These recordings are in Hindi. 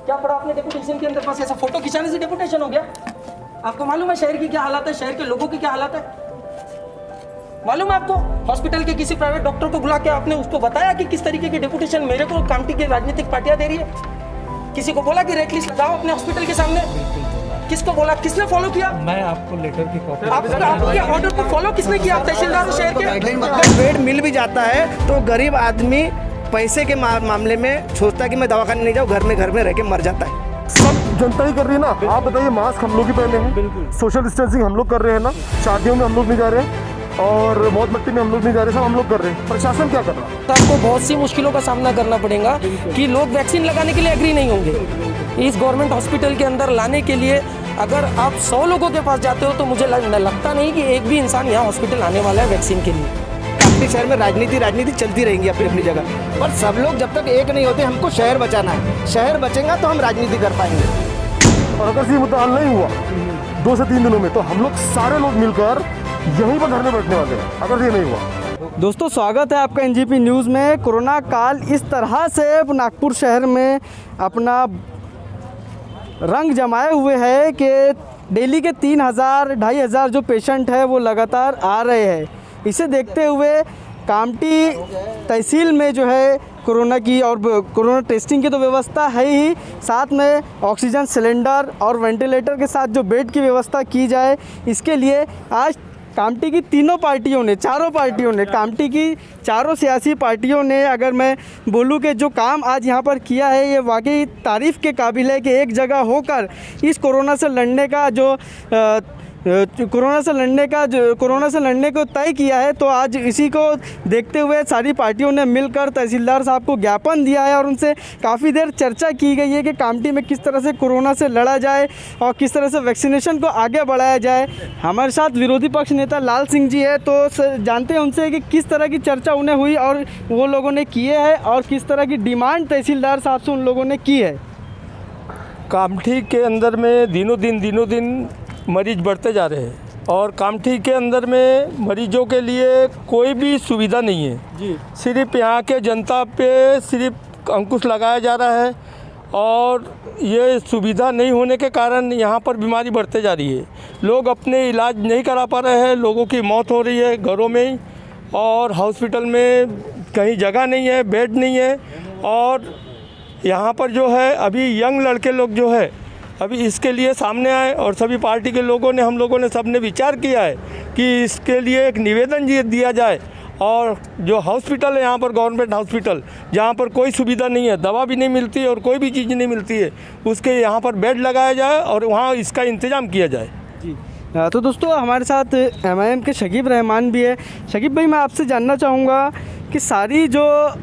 क्या पढ़ा आपने डेपुटेशन के अंदर? बस ऐसा फोटो खिंचाने से डेपुटेशन हो गया? आपको मालूम है शहर की क्या हालत है, शहर के लोगों की क्या हालत है? मालूम है आपको? हॉस्पिटल के किसी प्राइवेट डॉक्टर को बुला के आपने उसको बताया कि किस तरीके की डेपुटेशन मेरे को कामटी की राजनीतिक पार्टियां दे रही है? किसी को बोला कि रेट लिस्ट लगाओ अपने हॉस्पिटल के सामने? किसको बोला? किसने फॉलो किया? मैं आपको लेटर की कॉपी आपके ऑर्डर को फॉलो किसने किया? तहसीलदार शहर के? अगर बेड मिल भी जाता है तो गरीब आदमी पैसे के मामले में सोचता है कि मैं दवाखाने नहीं जाऊँ, घर में रह के मर जाता है। सब जनता ही कर रही है ना। आप बताइए, मास्क हम लोग ही पहने हैं, सोशल डिस्टेंसिंग हम लोग कर रहे हैं ना, शादियों में हम लोग नहीं जा रहे हैं और मौत मट्टी में हम लोग नहीं जा रहे, सब हम लोग कर रहे हैं। प्रशासन क्या कर रहा है? तो आपको बहुत सी मुश्किलों का सामना करना पड़ेगा कि लोग वैक्सीन लगाने के लिए एग्री नहीं होंगे। इस गवर्नमेंट हॉस्पिटल के अंदर लाने के लिए अगर आप 100 लोगों के पास जाते हो तो मुझे लगता नहीं कि एक भी इंसान यहाँ हॉस्पिटल आने वाला है वैक्सीन के लिए। कामटी शहर में राजनीति चलती रहेंगी अपनी अपनी जगह, पर सब लोग जब तक एक नहीं होते, हमको शहर बचाना है। शहर बचेगा तो हम राजनीति कर पाएंगे। और अगर ये मुद्दा हल नहीं हुआ 2 से 3 दिनों में तो हम लोग सारे लोग मिलकर यहीं पर धरने बैठने वाले हैं, अगर ये नहीं हुआ। दोस्तों, स्वागत है आपका एनजीपी न्यूज़ में। कोरोना काल इस तरह से नागपुर शहर में अपना रंग जमाए हुए है कि डेली के 3,000-2,500 जो पेशेंट है वो लगातार आ रहे हैं। इसे देखते हुए कामटी तहसील में जो है कोरोना की और कोरोना टेस्टिंग की तो व्यवस्था है ही, साथ में ऑक्सीजन सिलेंडर और वेंटिलेटर के साथ जो बेड की व्यवस्था की जाए, इसके लिए आज कामटी की चारों पार्टियों ने कामटी की चारों सियासी पार्टियों ने, अगर मैं बोलूँ कि जो काम आज यहाँ पर किया है ये वाकई तारीफ़ के काबिल है कि एक जगह होकर इस कोरोना से लड़ने को तय किया है। तो आज इसी को देखते हुए सारी पार्टियों ने मिलकर तहसीलदार साहब को ज्ञापन दिया है और उनसे काफ़ी देर चर्चा की गई है कि कामटी में किस तरह से कोरोना से लड़ा जाए और किस तरह से वैक्सीनेशन को आगे बढ़ाया जाए। हमारे साथ विरोधी पक्ष नेता लाल सिंह जी है, तो जानते हैं उनसे कि किस तरह की चर्चा उन्हें हुई और वो लोगों ने किए है और किस तरह की डिमांड तहसीलदार साहब से उन लोगों ने की है। कामठी के अंदर में दिनों दिन मरीज बढ़ते जा रहे हैं और कामठी के अंदर में मरीजों के लिए कोई भी सुविधा नहीं है जी। सिर्फ यहाँ के जनता पे सिर्फ अंकुश लगाया जा रहा है और ये सुविधा नहीं होने के कारण यहाँ पर बीमारी बढ़ते जा रही है। लोग अपने इलाज नहीं करा पा रहे हैं, लोगों की मौत हो रही है घरों में ही, और हॉस्पिटल में कहीं जगह नहीं है, बेड नहीं है। और यहाँ पर जो है अभी यंग लड़के लोग जो है अभी इसके लिए सामने आए और सभी पार्टी के लोगों ने, हम लोगों ने सबने विचार किया है कि इसके लिए एक निवेदन दिया जाए और जो हॉस्पिटल है यहाँ पर गवर्नमेंट हॉस्पिटल जहाँ पर कोई सुविधा नहीं है, दवा भी नहीं मिलती है और कोई भी चीज़ नहीं मिलती है, उसके यहाँ पर बेड लगाया जाए और वहाँ इसका इंतज़ाम किया जाए जी। तो दोस्तों, हमारे साथ MIM के शकीब रहमान भी है। शकीब भाई, मैं आपसे जानना चाहूँगा कि सारी जो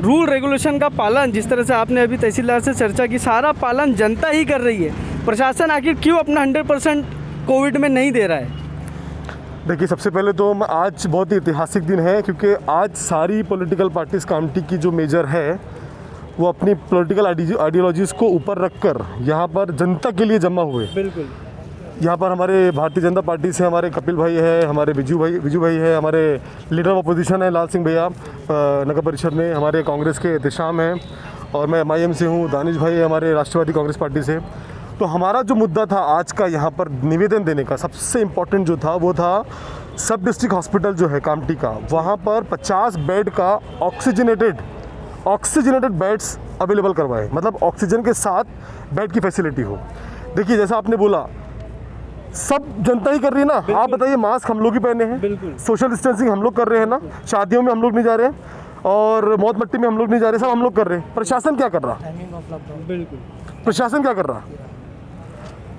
रूल रेगुलेशन का पालन, जिस तरह से आपने अभी तहसीलदार से चर्चा की, सारा पालन जनता ही कर रही है, प्रशासन आखिर क्यों अपना 100% कोविड में नहीं दे रहा है? देखिए, सबसे पहले तो आज बहुत ही ऐतिहासिक दिन है क्योंकि आज सारी पॉलिटिकल पार्टीज़ कामटी की जो मेजर है वो अपनी पॉलिटिकल आइडियोलॉजीज़ को ऊपर रखकर यहाँ पर जनता के लिए जमा हुए। बिल्कुल। यहाँ पर हमारे भारतीय जनता पार्टी से हमारे कपिल भाई है, हमारे विजू भाई है, हमारे लीडर ऑफ अपोजिशन है लाल सिंह भैया नगर परिषद में, हमारे कांग्रेस के एहतशाम हैं, और मैं MIM से हूँ, दानिश भाई है हमारे राष्ट्रवादी कांग्रेस पार्टी से। तो हमारा जो मुद्दा था आज का यहाँ पर निवेदन देने का, सबसे इम्पोर्टेंट जो था वो था सब डिस्ट्रिक्ट हॉस्पिटल जो है कामटी का, वहाँ पर 50 बेड का ऑक्सीजनेटेड बेड्स अवेलेबल करवाए, मतलब ऑक्सीजन के साथ बेड की फैसिलिटी हो। देखिए, जैसा आपने बोला, सब जनता ही कर रही है ना। आप बताइए, मास्क हम लोग ही पहने हैं, सोशल डिस्टेंसिंग हम लोग कर रहे हैं ना, शादियों में हम लोग नहीं जा रहे और मौत मट्टी में हम लोग नहीं जा रहे, सब हम लोग कर रहे हैं। प्रशासन क्या कर रहा? प्रशासन क्या कर रहा?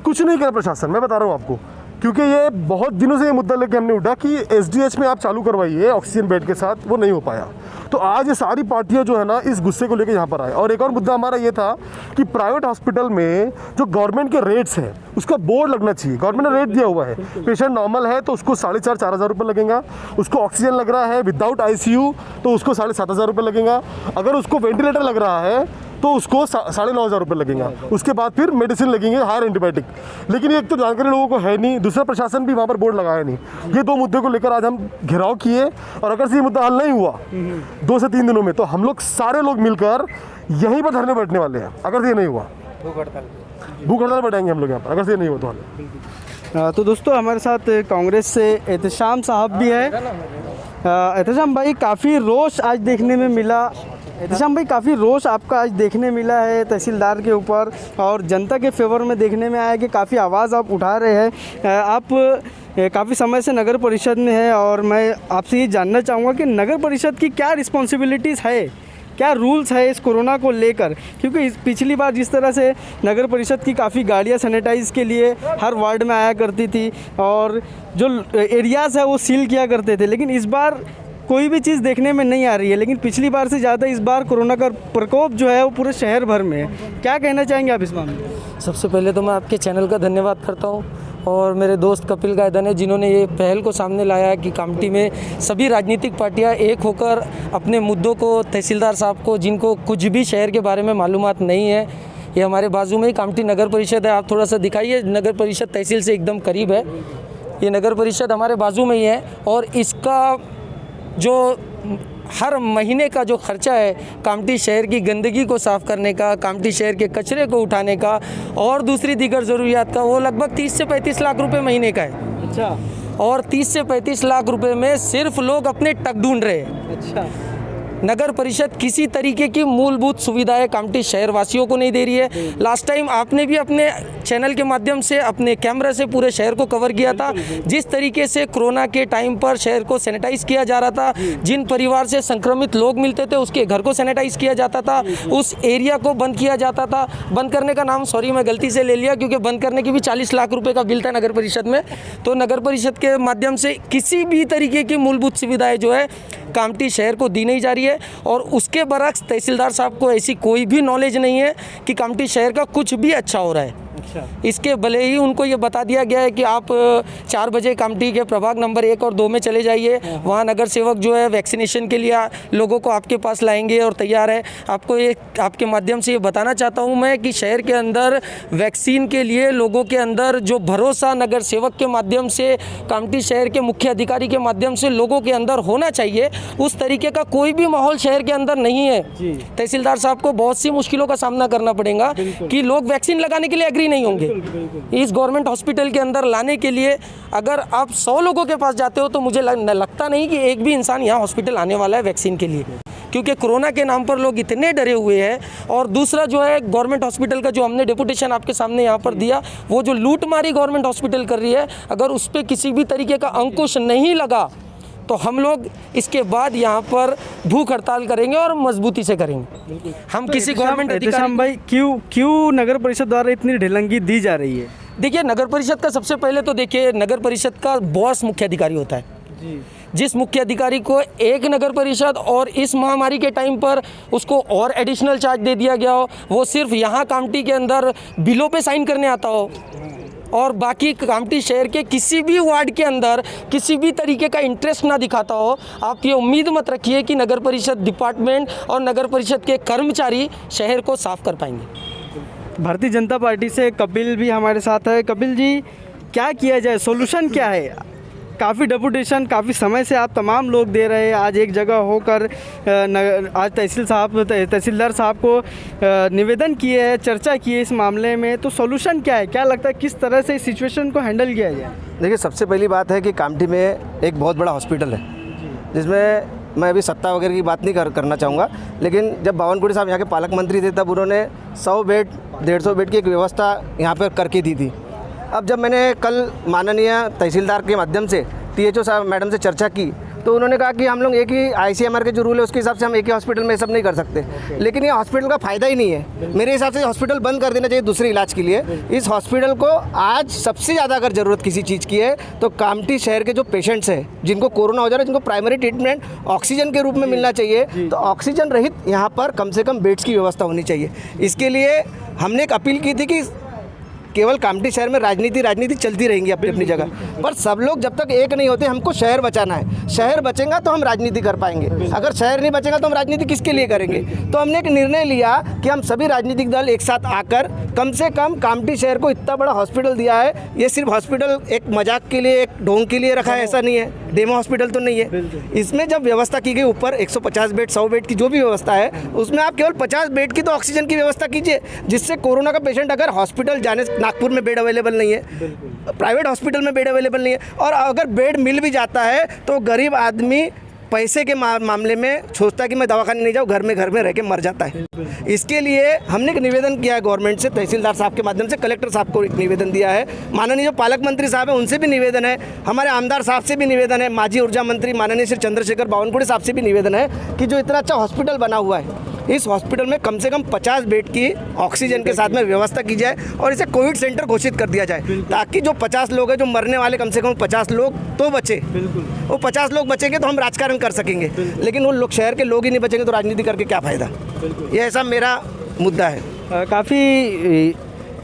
कुछ नहीं कर प्रशासन। मैं बता रहा हूँ आपको, क्योंकि ये बहुत दिनों से ये मुद्दा लेके हमने उठा कि SDH में आप चालू करवाइए ऑक्सीजन बेड के साथ, वो नहीं हो पाया। तो आज ये सारी पार्टियां जो है ना इस गुस्से को लेके यहाँ पर आए। और एक और मुद्दा हमारा ये था कि प्राइवेट हॉस्पिटल में जो गवर्नमेंट के रेट्स हैं उसका बोर्ड लगना चाहिए। गवर्नमेंट ने रेट दिया हुआ है, पेशेंट नॉर्मल है तो उसको 4,500-4 हज़ार रुपये लगेगा, उसको ऑक्सीजन लग रहा है विदाउट ICU तो उसको 7,500 रुपये लगेगा, अगर उसको वेंटिलेटर लग रहा है तो उसको 9,500 रुपये लगेगा। उसके बाद फिर मेडिसिन लगेंगे, हायर एंटीबायोटिक। लेकिन ये एक तो जानकारी लोगों को है नहीं, दूसरा प्रशासन भी वहाँ पर बोर्ड लगाया नहीं। ये 2 मुद्दे को लेकर आज हम घेराव किए, और अगर से ये मुद्दा हल नहीं हुआ 2 से 3 दिनों में, तो हम लोग सारे लोग मिलकर यहीं पर धरने बैठने वाले हैं। अगर से ये नहीं हुआ भूख हड़ताल बैठेंगे हम लोग यहाँ पर, अगर से ये नहीं हुआ तो हल। तो दोस्तों हमारे साथ कांग्रेस से एहतशाम साहब भी है। एहतशाम भाई, काफ़ी रोष आज देखने में मिला। एहतशाम भाई, काफ़ी रोष आपका आज देखने मिला है तहसीलदार के ऊपर, और जनता के फेवर में देखने में आया कि काफ़ी आवाज़ आप उठा रहे हैं। आप काफ़ी समय से नगर परिषद में है, और मैं आपसे ये जानना चाहूँगा कि नगर परिषद की क्या रिस्पॉन्सिबिलिटीज़ है, क्या रूल्स है इस कोरोना को लेकर? क्योंकि पिछली बार जिस तरह से नगर परिषद की काफ़ी गाड़ियाँ सैनिटाइज़ के लिए हर वार्ड में आया करती थी, और जो एरियाज़ है वो सील किया करते थे, लेकिन इस बार कोई भी चीज़ देखने में नहीं आ रही है। लेकिन पिछली बार से ज़्यादा इस बार कोरोना का प्रकोप जो है वो पूरे शहर भर में है। क्या कहना चाहेंगे आप इस मामले में? सबसे पहले तो मैं आपके चैनल का धन्यवाद करता हूँ, और मेरे दोस्त कपिल गायधन है जिन्होंने ये पहल को सामने लाया कि कामठी में सभी राजनीतिक पार्टियां एक होकर अपने मुद्दों को तहसीलदार साहब को, जिनको कुछ भी शहर के बारे में मालूमात नहीं है, ये हमारे बाजू में ही कामठी नगर परिषद है, आप थोड़ा सा दिखाइए। नगर परिषद तहसील से एकदम करीब है, ये नगर परिषद हमारे बाजू में ही है, और इसका जो हर महीने का जो खर्चा है कामठी शहर की गंदगी को साफ़ करने का, कामठी शहर के कचरे को उठाने का और दूसरी दीगर ज़रूरियात का, वो लगभग 30 से 35 लाख रुपए महीने का है। अच्छा। और 30 से 35 लाख रुपए में सिर्फ लोग अपने टक ढूंढ रहे हैं। अच्छा। नगर परिषद किसी तरीके की मूलभूत सुविधाएं कामठी शहर वासियों को नहीं दे रही है। लास्ट टाइम आपने भी अपने चैनल के माध्यम से, अपने कैमरा से पूरे शहर को कवर किया था, जिस तरीके से कोरोना के टाइम पर शहर को सैनिटाइज किया जा रहा था, जिन परिवार से संक्रमित लोग मिलते थे उसके घर को सैनिटाइज किया जाता था, उस एरिया को बंद किया जाता था। बंद करने का नाम सॉरी मैं गलती से ले लिया, क्योंकि बंद करने की भी 40 लाख रुपये का बिल था नगर परिषद में। तो नगर परिषद के माध्यम से किसी भी तरीके की मूलभूत सुविधाएं जो है कामठी शहर को दी नहीं जा रही है, और उसके बरक्स तहसीलदार साहब को ऐसी कोई भी नॉलेज नहीं है कि कामठी शहर का कुछ भी अच्छा हो रहा है। इसके भले ही उनको ये बता दिया गया है कि आप 4 बजे कामठी के प्रभाग नंबर 1 और 2 में चले जाइए, वहाँ नगर सेवक जो है वैक्सीनेशन के लिए लोगों को आपके पास लाएंगे और तैयार है। आपको ये आपके माध्यम से ये बताना चाहता हूँ मैं कि शहर के अंदर वैक्सीन के लिए लोगों के अंदर जो भरोसा नगर सेवक के माध्यम से, कामठी शहर के मुख्य अधिकारी के माध्यम से लोगों के अंदर होना चाहिए, उस तरीके का कोई भी माहौल शहर के अंदर नहीं है। तहसीलदार साहब को बहुत सी मुश्किलों का सामना करना पड़ेगा कि लोग वैक्सीन लगाने के लिए एग्री नहीं होंगे। इस गवर्नमेंट हॉस्पिटल के अंदर लाने के लिए अगर आप 100 लोगों के पास जाते हो तो मुझे लगता नहीं कि एक भी इंसान यहाँ हॉस्पिटल आने वाला है वैक्सीन के लिए, क्योंकि कोरोना के नाम पर लोग इतने डरे हुए हैं। और दूसरा जो है गवर्नमेंट हॉस्पिटल का जो हमने डेपुटेशन आपके सामने यहाँ पर दिया, वो जो लूटमारी गवर्नमेंट हॉस्पिटल कर रही है, अगर उस पर किसी भी तरीके का अंकुश नहीं लगा तो हम लोग इसके बाद यहाँ पर भूख हड़ताल करेंगे और मजबूती से करेंगे। हम तो किसी गवर्नमेंट अधिकारी भाई क्यों नगर परिषद द्वारा इतनी ढिलंगी दी जा रही है? देखिए, नगर परिषद का सबसे पहले तो देखिए, नगर परिषद का बॉस मुख्य अधिकारी होता है जी। जिस मुख्य अधिकारी को एक नगर परिषद और इस महामारी के टाइम पर उसको और एडिशनल चार्ज दे दिया गया हो, वो सिर्फ यहाँ कामठी के अंदर बिलों पे साइन करने आता हो और बाकी कामठी शहर के किसी भी वार्ड के अंदर किसी भी तरीके का इंटरेस्ट ना दिखाता हो, आप ये उम्मीद मत रखिए कि नगर परिषद डिपार्टमेंट और नगर परिषद के कर्मचारी शहर को साफ कर पाएंगे। भारतीय जनता पार्टी से कपिल भी हमारे साथ है। कपिल जी, क्या किया जाए, सोल्यूशन क्या है? काफ़ी डेपुटेशन काफ़ी समय से आप तमाम लोग दे रहे हैं, आज एक जगह होकर आज तहसीलदार साहब को निवेदन किए हैं, चर्चा की है इस मामले में, तो सॉल्यूशन क्या है? क्या लगता है किस तरह से इस सिचुएशन को हैंडल किया जाए? देखिए, सबसे पहली बात है कि कामठी में एक बहुत बड़ा हॉस्पिटल है, जिसमें मैं अभी सत्ता वगैरह की बात नहीं करना चाहूँगा, लेकिन जब बावनकुड़ी साहब यहाँ के पालक मंत्री थे तब उन्होंने 100 बेड 150 बेड की एक व्यवस्था यहाँ पर करके दी थी। अब जब मैंने कल माननीय तहसीलदार के माध्यम से THO साहब मैडम से चर्चा की तो उन्होंने कहा कि हम लोग एक ही ICMR के जो रूल है उसके हिसाब से हम एक ही हॉस्पिटल में ये सब नहीं कर सकते, लेकिन ये हॉस्पिटल का फ़ायदा ही नहीं है। मेरे हिसाब से हॉस्पिटल बंद कर देना चाहिए दूसरे इलाज के लिए। इस हॉस्पिटल को आज सबसे ज़्यादा अगर ज़रूरत किसी चीज़ की है तो कामठी शहर के जो पेशेंट्स हैं जिनको कोरोना हो जा रहा है, जिनको प्राइमरी ट्रीटमेंट ऑक्सीजन के रूप में मिलना चाहिए, तो ऑक्सीजन रहित यहाँ पर कम से कम बेड्स की व्यवस्था होनी चाहिए। इसके लिए हमने एक अपील की थी केवल कामठी शहर में राजनीति चलती रहेंगी अपनी अपनी जगह, पर सब लोग जब तक एक नहीं होते, हमको शहर बचाना है। शहर बचेगा तो हम राजनीति कर पाएंगे, अगर शहर नहीं बचेगा तो हम राजनीति किसके लिए करेंगे। तो हमने एक निर्णय लिया कि हम सभी राजनीतिक दल एक साथ आकर कम से कम कामठी शहर को इतना बड़ा हॉस्पिटल दिया है। ये सिर्फ हॉस्पिटल एक मजाक के लिए, एक ढोंग के लिए रखा है, ऐसा नहीं है, डेमो हॉस्पिटल तो नहीं है। इसमें जब व्यवस्था की गई ऊपर 150 बेड 100 बेड की जो भी व्यवस्था है, उसमें आप केवल 50 बेड की तो ऑक्सीजन की व्यवस्था कीजिए, जिससे कोरोना का पेशेंट अगर हॉस्पिटल जाने, नागपुर में बेड अवेलेबल नहीं है, प्राइवेट हॉस्पिटल में बेड अवेलेबल नहीं है, और अगर बेड मिल भी जाता है तो गरीब आदमी पैसे के मामले में सोचता है कि मैं दवाखाने नहीं जाऊँ, घर में रह के मर जाता है। इसके लिए हमने एक निवेदन किया है गवर्नमेंट से, तहसीलदार साहब के माध्यम से कलेक्टर साहब को एक निवेदन दिया है, माननीय जो पालक मंत्री साहब हैं उनसे भी निवेदन है, हमारे आमदार साहब से भी निवेदन है, माजी ऊर्जा मंत्री माननीय श्री चंद्रशेखर बावनकुड़े साहब से भी निवेदन है कि जो इतना अच्छा हॉस्पिटल बना हुआ है, इस हॉस्पिटल में कम से कम 50 बेड की ऑक्सीजन के साथ में व्यवस्था की जाए और इसे कोविड सेंटर घोषित कर दिया जाए, ताकि जो 50 लोग हैं जो मरने वाले, कम से कम 50 लोग तो बचे। वो 50 लोग बचेंगे तो हम राजकारण कर सकेंगे, लेकिन वो लोग, शहर के लोग ही नहीं बचेंगे तो राजनीति करके क्या फ़ायदा। ये ऐसा मेरा मुद्दा है। काफ़ी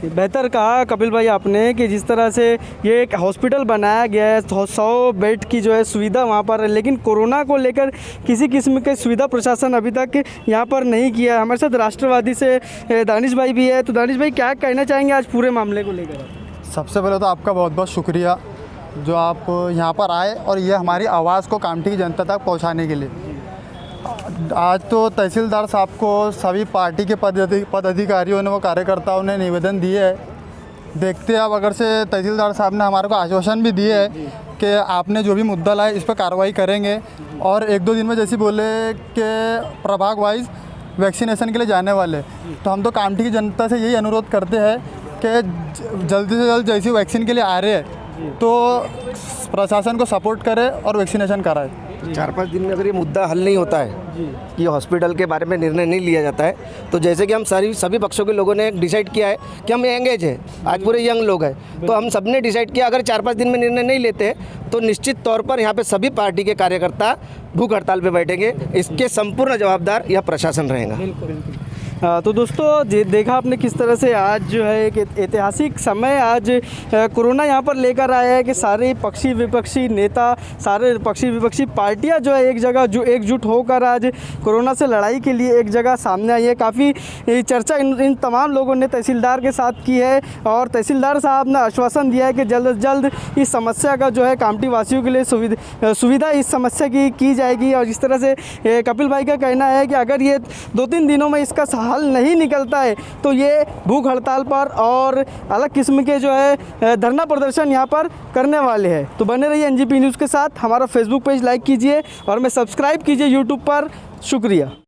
बेहतर कहा कपिल भाई आपने कि जिस तरह से ये एक हॉस्पिटल बनाया गया है, 100 बेड की जो है सुविधा वहाँ पर है, लेकिन कोरोना को लेकर किसी किस्म की सुविधा प्रशासन अभी तक यहाँ पर नहीं किया है। हमारे साथ राष्ट्रवादी से दानिश भाई भी है, तो दानिश भाई क्या कहना चाहेंगे आज पूरे मामले को लेकर? सबसे पहले तो आपका बहुत बहुत शुक्रिया जो आप यहाँ पर आए और ये हमारी आवाज़ को कामठी की जनता तक पहुँचाने के लिए। आज तो तहसीलदार साहब को सभी पार्टी के पदाधिकारियों ने, वो कार्यकर्ताओं ने निवेदन दिए है। देखते हैं अब, अगर से तहसीलदार साहब ने हमारे को आश्वासन भी दिए है कि आपने जो भी मुद्दा लाए इस पर कार्रवाई करेंगे, और 1-2 दिन में जैसे बोले कि प्रभाग वाइज वैक्सीनेशन के लिए जाने वाले, तो हम तो कामठी की जनता से यही अनुरोध करते हैं कि जल्दी से जल्द जैसी वैक्सीन के लिए आ रहे हैं तो प्रशासन को सपोर्ट करे और वैक्सीनेशन कराए। 4-5 दिन में अगर ये मुद्दा हल नहीं होता है कि हॉस्पिटल के बारे में निर्णय नहीं लिया जाता है, तो जैसे कि हम सभी पक्षों के लोगों ने डिसाइड किया है कि हम यंग एज है, आज पूरे यंग लोग हैं, तो हम सब ने डिसाइड किया अगर 4-5 दिन में निर्णय नहीं लेते तो निश्चित तौर पर यहाँ पे सभी पार्टी के कार्यकर्ता भूख हड़ताल पे बैठेंगे। इसके संपूर्ण जवाबदार यह प्रशासन रहेगा। तो दोस्तों देखा आपने किस तरह से आज जो है एक ऐतिहासिक समय आज कोरोना यहाँ पर लेकर आया है कि सारे पक्षी विपक्षी नेता, सारे पक्षी विपक्षी पार्टियाँ जो है एक जगह जो एकजुट होकर आज कोरोना से लड़ाई के लिए एक जगह सामने आई है। काफ़ी चर्चा इन तमाम लोगों ने तहसीलदार के साथ की है और तहसीलदार साहब ने आश्वासन दिया है कि जल्द से जल्द इस समस्या का जो है कामठी वासियों के लिए सुविधा इस समस्या की जाएगी। और जिस तरह से कपिल भाई का कहना है कि अगर ये 2-3 दिनों में इसका हल नहीं निकलता है तो ये भूख हड़ताल पर और अलग किस्म के जो है धरना प्रदर्शन यहाँ पर करने वाले हैं। तो बने रहिए एनजीपी न्यूज़ के साथ, हमारा फेसबुक पेज लाइक कीजिए और हमें सब्सक्राइब कीजिए यूट्यूब पर। शुक्रिया।